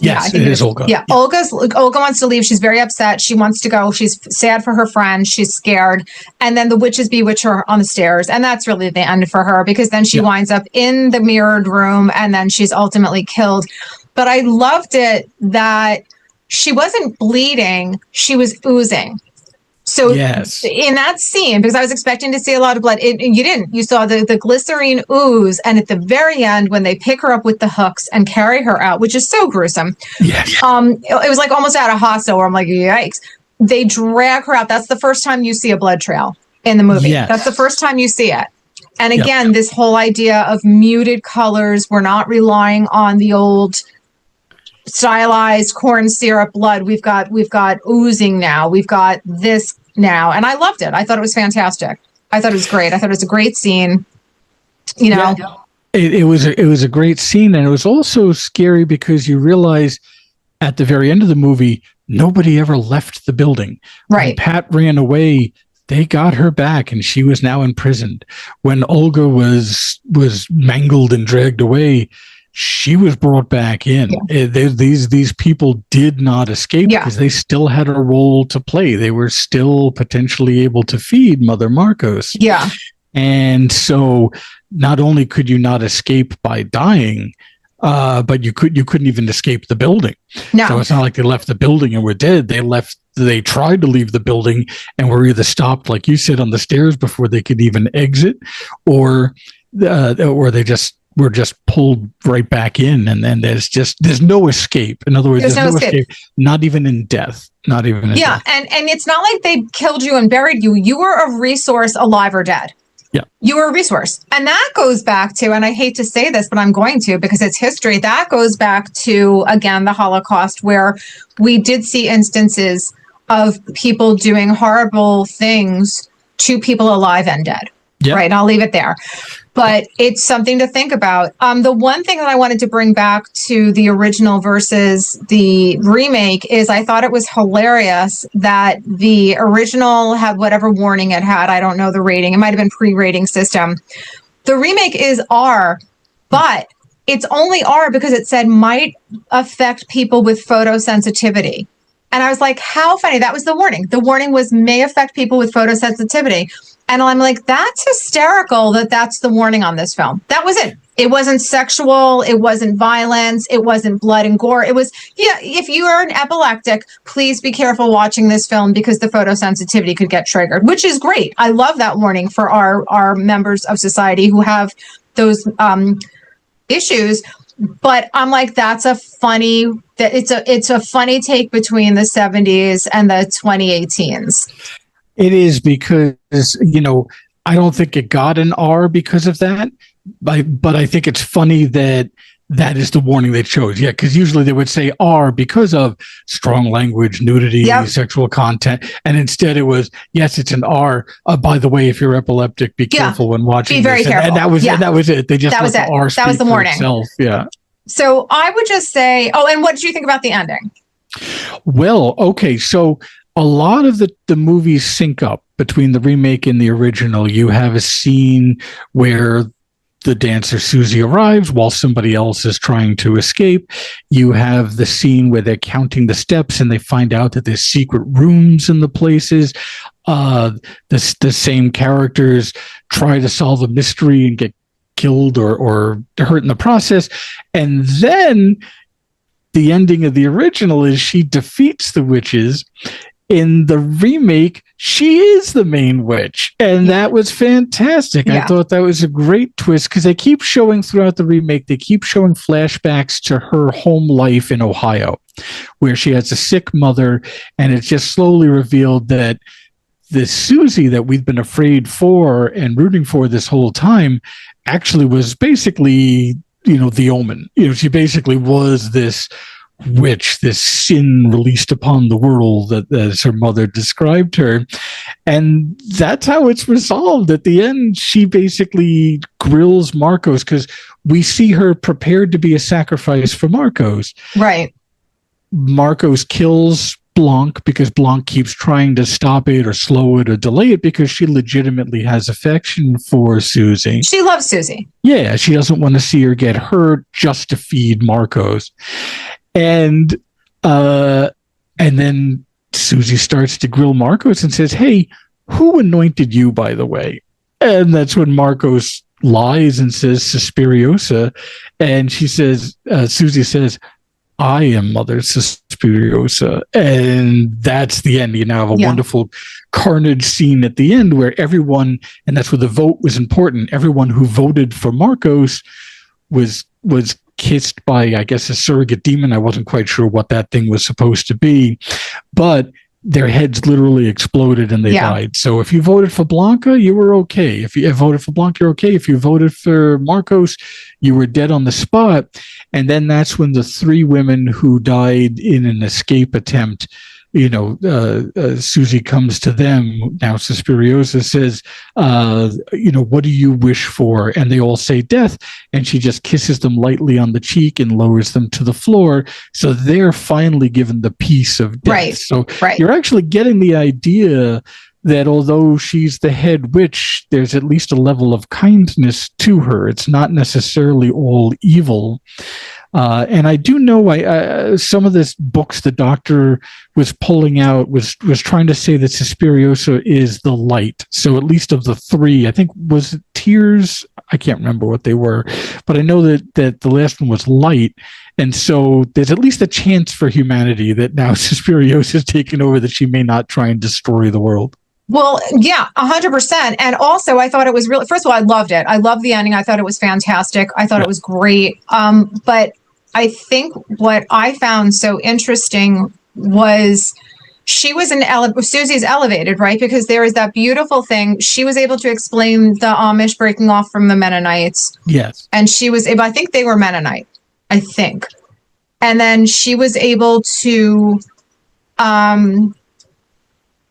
Yes, it is Olga. Yeah, Olga wants to leave. She's very upset. She wants to go. She's sad for her friend. She's scared. And then the witches bewitch her on the stairs. And that's really the end for her, because then she winds up in the mirrored room, and then she's ultimately killed. But I loved it that she wasn't bleeding. She was oozing. So in that scene, because I was expecting to see a lot of blood, you didn't. You saw the glycerine ooze, and at the very end, when they pick her up with the hooks and carry her out, which is so gruesome, it was like almost out of Hostel, where I'm like, yikes. They drag her out. That's the first time you see a blood trail in the movie. Yes. That's the first time you see it. And again, this whole idea of muted colors, we're not relying on the old stylized corn syrup blood. We've got oozing now. We've got this now. And I loved it. I thought it was fantastic. I thought it was great. I thought it was a great scene. You know, it was a great scene, and it was also scary because you realize at the very end of the movie, nobody ever left the building. Right. When Pat ran away, they got her back, and she was now imprisoned. When Olga was mangled and dragged away, she was brought back in. These people did not escape because they still had a role to play. They were still potentially able to feed Mother Marcos. Yeah. And so not only could you not escape by dying, but you couldn't even escape the building. No. So it's not like they left the building and were dead. They tried to leave the building and were either stopped, like you said, on the stairs before they could even exit, or they were just pulled right back in, and then there's no escape. In other words, there's no escape, not even in death. Not even in death. And it's not like they killed you and buried you. You were a resource, alive or dead. Yeah. You were a resource. And that goes back to, and I hate to say this, but I'm going to because it's history. That goes back to, again, the Holocaust, where we did see instances of people doing horrible things to people alive and dead. Yep. Right. And I'll leave it there. But it's something to think about. The one thing that I wanted to bring back to the original versus the remake is I thought it was hilarious that the original had whatever warning it had. I don't know the rating. It might have been pre-rating system. The remake is R, but it's only R because it said might affect people with photosensitivity. And I was like, how funny. That was the warning. The warning was may affect people with photosensitivity. And I'm like, that's hysterical that that's the warning on this film. That was it. It wasn't sexual. It wasn't violence. It wasn't blood and gore. It was, if you are an epileptic, please be careful watching this film because the photosensitivity could get triggered, which is great. I love that warning for our members of society who have those issues. But I'm like, it's a funny take between the 70s and the 2018s. It is because, I don't think it got an R because of that, but I think it's funny that is the warning they chose. Yeah, because usually they would say R because of strong language, nudity, sexual content, and instead it was, yes, it's an R. By the way, if you're epileptic, be careful when watching. Be very careful. And that was it. They just let the R speak that was the warning. Itself. Yeah. So I would just say, and what did you think about the ending? Well, okay, so a lot of the movies sync up between the remake and the original. You have a scene where the dancer Susie arrives while somebody else is trying to escape. You have the scene where they're counting the steps and they find out that there's secret rooms in the places. The same characters try to solve a mystery and get killed or hurt in the process. And then the ending of the original is she defeats the witches. In the remake, she is the main witch. And that was fantastic. Yeah. I thought that was a great twist because they keep showing throughout the remake, they keep showing flashbacks to her home life in Ohio, where she has a sick mother. And it's just slowly revealed that this Susie that we've been afraid for and rooting for this whole time actually was basically, the Omen. She basically was this witch, this sin released upon the world that as her mother described her. And that's how it's resolved. At the end, she basically grills Marcos because we see her prepared to be a sacrifice for Marcos. Right. Marcos kills Blanc because Blanc keeps trying to stop it or slow it or delay it because she legitimately has affection for Susie. She loves Susie. Yeah, she doesn't want to see her get hurt just to feed Marcos. And then Susie starts to grill Marcos and says, "Hey, who anointed you, by the way?" And that's when Marcos lies and says Suspiriosa. And she says, Susie says, "I am Mother Suspiriosa." And that's the end. You now have a wonderful carnage scene at the end where everyone, and that's where the vote was important, everyone who voted for Marcos was kissed by, I guess, a surrogate demon. I wasn't quite sure what that thing was supposed to be. But their heads literally exploded and they died. So if you voted for Blanca, you were okay. If you voted for Blanca, you're okay. If you voted for Marcos, you were dead on the spot. And then that's when the 3 women who died in an escape attempt, Susie comes to them. Now Suspiriosa says, what do you wish for? And they all say death. And she just kisses them lightly on the cheek and lowers them to the floor. So they're finally given the peace of death. Right. So you're actually getting the idea that although she's the head witch, there's at least a level of kindness to her. It's not necessarily all evil. And I do know some of the books the doctor was pulling out was trying to say that Suspiriosa is the light. So at least of the 3, I think, was it Tears? I can't remember what they were, but I know that the last one was light. And so there's at least a chance for humanity that now Suspiriosa is taken over, that she may not try and destroy the world. Well, yeah, 100%. And also, I thought it was really, first of all, I loved it. I loved the ending. I thought it was fantastic. I thought it was great. But I think what I found so interesting was she was Susie's elevated, right? Because there is that beautiful thing. She was able to explain the Amish breaking off from the Mennonites. Yes. And she was able, I think they were Mennonite, I think. And then she was able to,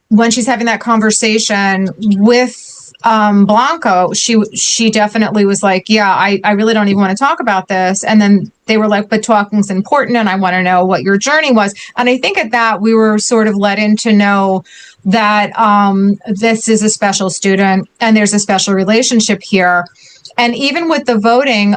when she's having that conversation with Blanco, she definitely was like, yeah, I really don't even want to talk about this. And then they were like, but talking's important, and I want to know what your journey was. And I think at that we were sort of led in to know that this is a special student and there's a special relationship here. And even with the voting,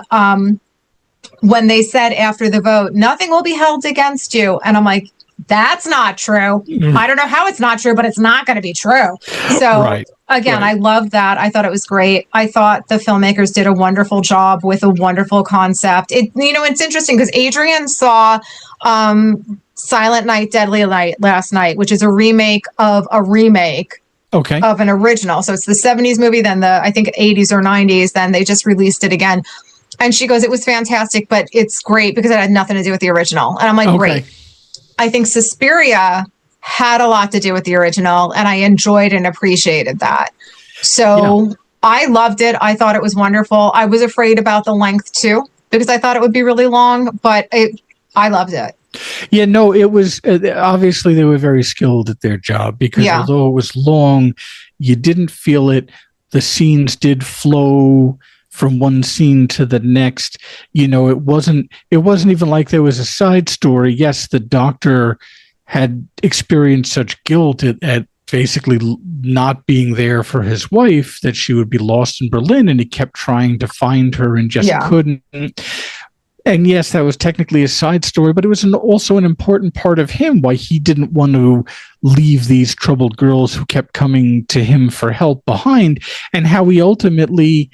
when they said after the vote, nothing will be held against you. And I'm like, that's not true. I don't know how it's not true, but it's not going to be true. So again, I loved that. I thought it was great. I thought the filmmakers did a wonderful job with a wonderful concept. It's interesting because Adrian saw Silent Night, Deadly Night last night, which is a remake of a remake of an original. So it's the 70s movie, then I think 80s or 90s, then they just released it again. And she goes, it was fantastic, but it's great because it had nothing to do with the original. And I'm like, great. I think Suspiria had a lot to do with the original, and I enjoyed and appreciated that. So I loved it. I thought it was wonderful. I was afraid about the length too, because I thought it would be really long, but I loved it. Yeah, no, it was obviously they were very skilled at their job, because although it was long, you didn't feel it. The scenes did flow from one scene to the next. It wasn't even like there was a side story. Yes, the doctor had experienced such guilt at basically not being there for his wife, that she would be lost in Berlin, and he kept trying to find her and just couldn't. And yes, that was technically a side story, but it was also an important part of him, why he didn't want to leave these troubled girls who kept coming to him for help behind, and how he ultimately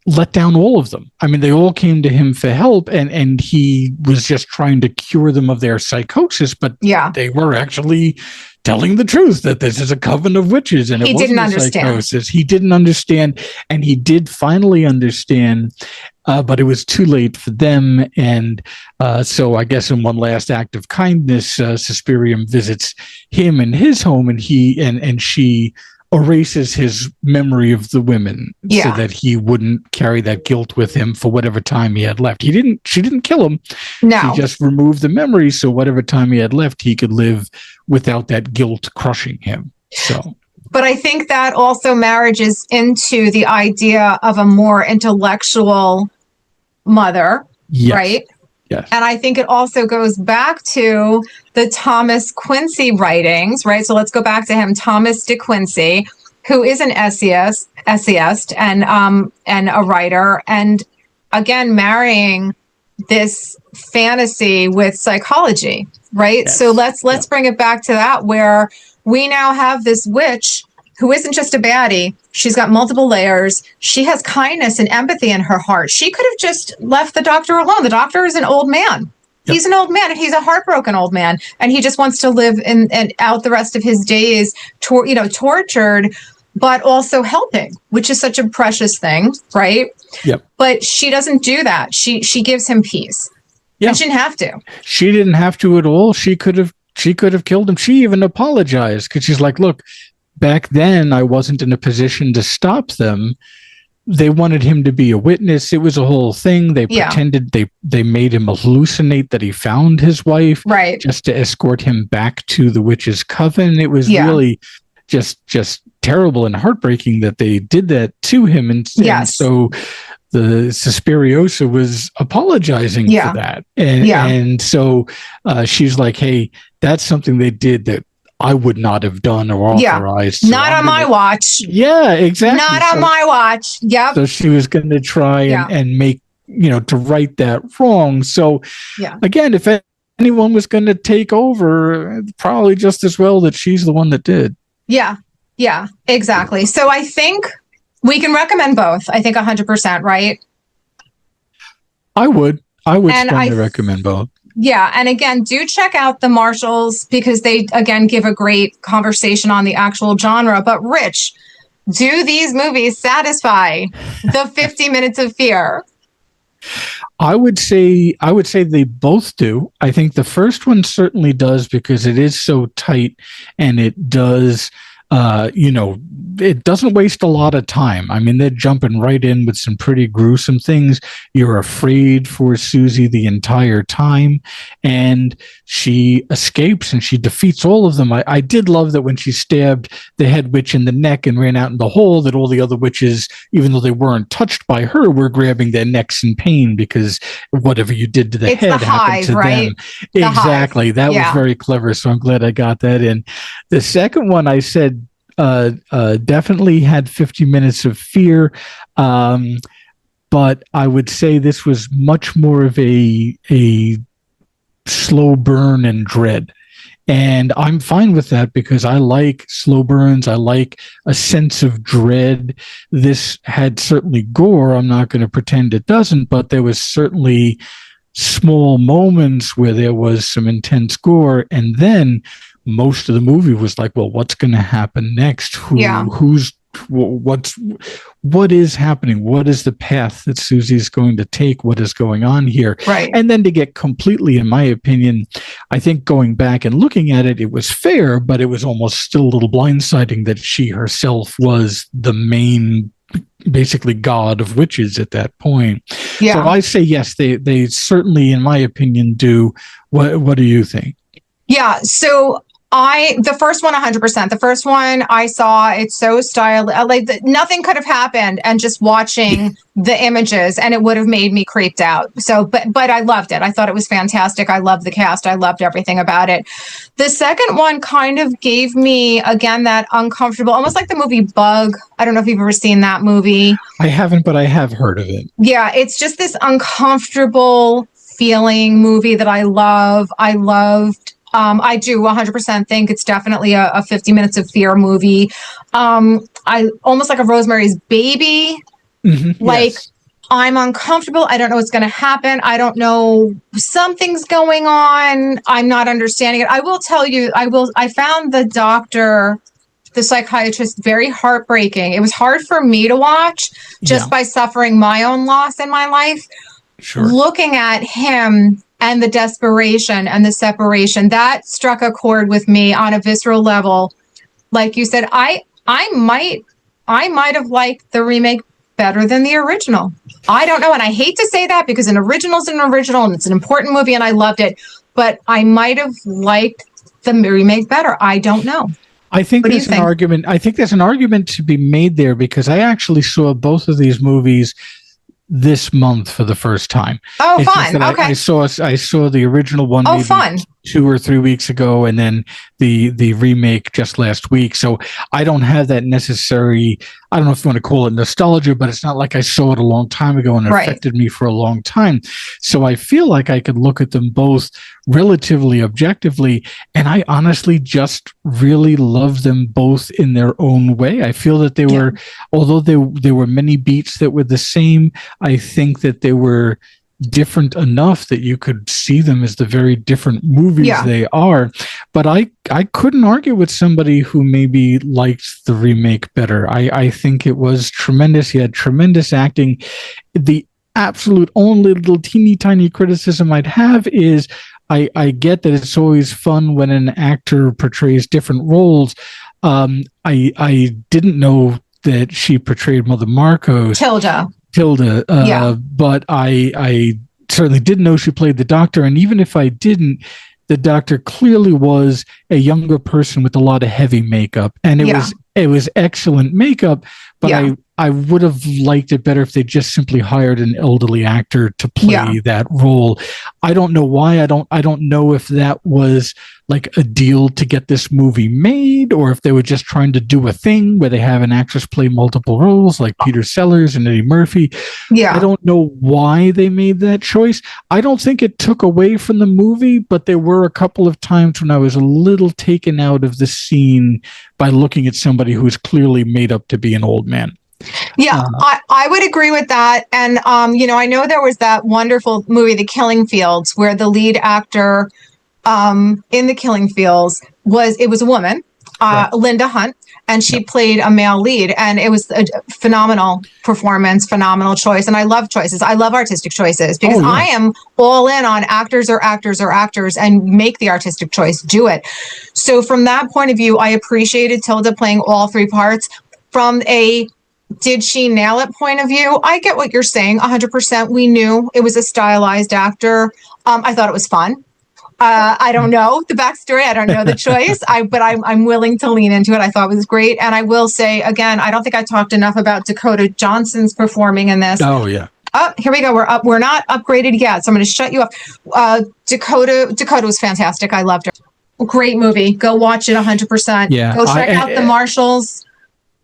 let down all of them. I mean, they all came to him for help, and he was just trying to cure them of their psychosis, but they were actually telling the truth, that this is a coven of witches, and it wasn't a psychosis. He didn't understand, and he did finally understand, but it was too late for them. And so I guess in one last act of kindness, Suspirium visits him in his home, and she erases his memory of the women so that he wouldn't carry that guilt with him for whatever time he had left. She didn't kill him. No. She just removed the memory, so whatever time he had left, he could live without that guilt crushing him. So, but I think that also marriages into the idea of a more intellectual mother, right? Yes. And I think it also goes back to the Thomas Quincy writings, right? So let's go back to him, Thomas de Quincey, who is an essayist and a writer, and again marrying this fantasy with psychology, right? Yes. So let's bring it back to that, where we now have this witch who isn't just a baddie. She's got multiple layers. She has kindness and empathy in her heart. She could have just left the doctor alone. The doctor is an old man. Yep. He's an old man, and he's a heartbroken old man, and he just wants to live and out the rest of his days, tortured, but also helping, which is such a precious thing, right? Yep. But she doesn't do that. She gives him peace. Yeah. And she didn't have to. She didn't have to at all. She could have she could have killed him. She even apologized because she's like, look, back then I wasn't in a position to stop them. They wanted him to be a witness. It was a whole thing. They pretended they made him hallucinate that he found his wife, right, just to escort him back to the witch's coven. It was really just terrible and heartbreaking that they did that to him. And so the Suspiriosa was apologizing for that. And so she's like, hey, that's something they did that I would not have done or authorized. So not on my watch. Yeah, exactly. Not on my watch. Yep. So she was going to try and make, to right that wrong. So again, if anyone was going to take over, probably just as well that she's the one that did. Yeah. Yeah, exactly. So I think we can recommend both. I think 100%, right? I would strongly recommend both. Yeah. And again, do check out the Marshalls because they, again, give a great conversation on the actual genre. But Rich, do these movies satisfy the 50 minutes of fear? I would say they both do. I think the first one certainly does because it is so tight and it does, it doesn't waste a lot of time. I mean, they're jumping right in with some pretty gruesome things. You're afraid for Susie the entire time, and she escapes and she defeats all of them. I did love that when she stabbed the head witch in the neck and ran out in the hole, that all the other witches, even though they weren't touched by her, were grabbing their necks in pain because whatever you did to the head happened to them. Exactly. That was very clever. So I'm glad I got that in. The second one I said, definitely had 50 minutes of fear, but I would say this was much more of a slow burn and dread, and I'm fine with that because I like slow burns. I like a sense of dread. This had certainly gore. I'm not going to pretend it doesn't, but there was certainly small moments where there was some intense gore, and then most of the movie was like, well, what's going to happen next? What is happening? What is the path that Susie's going to take? What is going on here? Right. And then to get completely, in my opinion, I think going back and looking at it, it was fair, but it was almost still a little blindsiding that she herself was the main, basically god of witches at that point. Yeah. So I say yes, they certainly, in my opinion, do. What do you think? Yeah. So the first one, 100%. The first one I saw, it's so stylish. Like nothing could have happened, and just watching the images, and it would have made me creeped out. So, but I loved it. I thought it was fantastic. I loved the cast. I loved everything about it. The second one kind of gave me, again, that uncomfortable, almost like the movie Bug. I don't know if you've ever seen that movie. I haven't, but I have heard of it. Yeah, it's just this uncomfortable feeling movie that I love. I loved. I do 100% think it's definitely a 50 minutes of fear movie. I almost like a Rosemary's Baby. Mm-hmm, like I'm uncomfortable. I don't know what's going to happen. I don't know. Something's going on. I'm not understanding it. I will tell you, I found the psychiatrist very heartbreaking. It was hard for me to watch just by suffering my own loss in my life. Sure. Looking at him and the desperation and the separation, that struck a chord with me on a visceral level. Like you said, I might have liked the remake better than the original. I don't know. And I hate to say that because an original is an original and it's an important movie and I loved it, but I might have liked the remake better. I don't know. I think there's an argument. I think there's an argument to be made there because I actually saw both of these movies this month for the first time. Oh, fun. Okay. I saw the original one. Oh, fun. 2 or 3 weeks ago, and then the remake just last week. So I don't have that necessary, I don't know if you want to call it nostalgia, but it's not like I saw it a long time ago and it affected me for a long time. So I feel like I could look at them both relatively objectively, and I honestly just really love them both in their own way. I feel that they were, although there were many beats that were the same, I think that they were different enough that you could see them as the very different movies they are. But I couldn't argue with somebody who maybe liked the remake better. I think it was tremendous. He had tremendous acting. The absolute only little teeny tiny criticism I'd have is I get that it's always fun when an actor portrays different roles. I didn't know that she portrayed Mother Marcos. Tilda. But I certainly didn't know she played the doctor. And even if I didn't, the doctor clearly was a younger person with a lot of heavy makeup. And it was excellent makeup, but I would have liked it better if they just simply hired an elderly actor to play that role. I don't know why. I don't know if that was like a deal to get this movie made, or if they were just trying to do a thing where they have an actress play multiple roles like Peter Sellers and Eddie Murphy. I don't know why they made that choice. I don't think it took away from the movie, but there were a couple of times when I was a little taken out of the scene by looking at somebody who was clearly made up to be an old man. Yeah, I would agree with that. And, I know there was that wonderful movie, The Killing Fields, where the lead actor in The Killing Fields was a woman, Linda Hunt, and she played a male lead. And it was a phenomenal performance, phenomenal choice. And I love choices. I love artistic choices because I am all in on actors and make the artistic choice, do it. So from that point of view, I appreciated Tilda playing all three parts. From a did she nail it point of view, I get what you're saying 100%. We knew it was a stylized actor. I thought it was fun. I don't know the backstory. I don't know the choice. But I'm willing to lean into it. I thought it was great. And I will say again, I don't think I talked enough about Dakota Johnson's performing in this. Oh yeah. Oh, here we go. We're up. We're not upgraded yet. So I'm going to shut you up. Dakota was fantastic. I loved her. Great movie. Go watch it 100%. Yeah. Go check out The Marshals.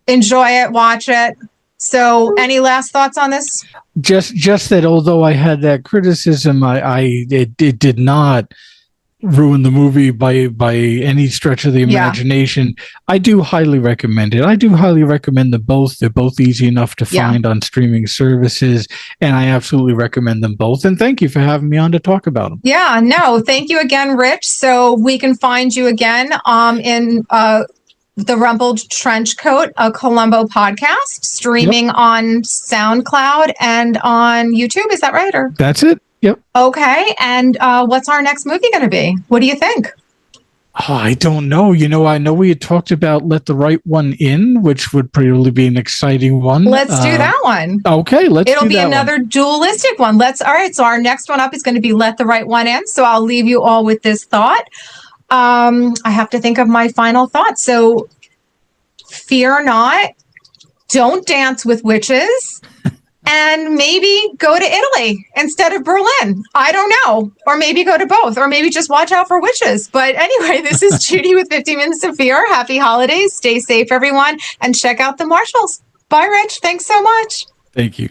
Enjoy it, watch it. So any last thoughts on this? Just that although I had that criticism, it did not ruin the movie by any stretch of the imagination. I do highly recommend it. I do highly recommend them both. They're both easy enough to find on streaming services, and I absolutely recommend them both. And thank you for having me on to talk about them. Yeah, no, thank you again, Rich. So we can find you again in the Rumpled Trench Coat, a Columbo podcast, streaming on SoundCloud and on YouTube. Is that right? Or that's it. Yep. Okay. And what's our next movie going to be? What do you think? Oh, I don't know. I know we had talked about Let the Right One In, which would probably be an exciting one. Let's do that one. Okay, It'll be another dualistic one. All right. So our next one up is going to be Let the Right One In. So I'll leave you all with this thought. I have to think of my final thoughts. So fear not, don't dance with witches, and maybe go to Italy instead of Berlin. I don't know. Or maybe go to both, or maybe just watch out for witches. But anyway, this is Judy with 50 Minutes of Fear. Happy holidays. Stay safe, everyone, and check out The Marshals. Bye, Rich. Thanks so much. Thank you.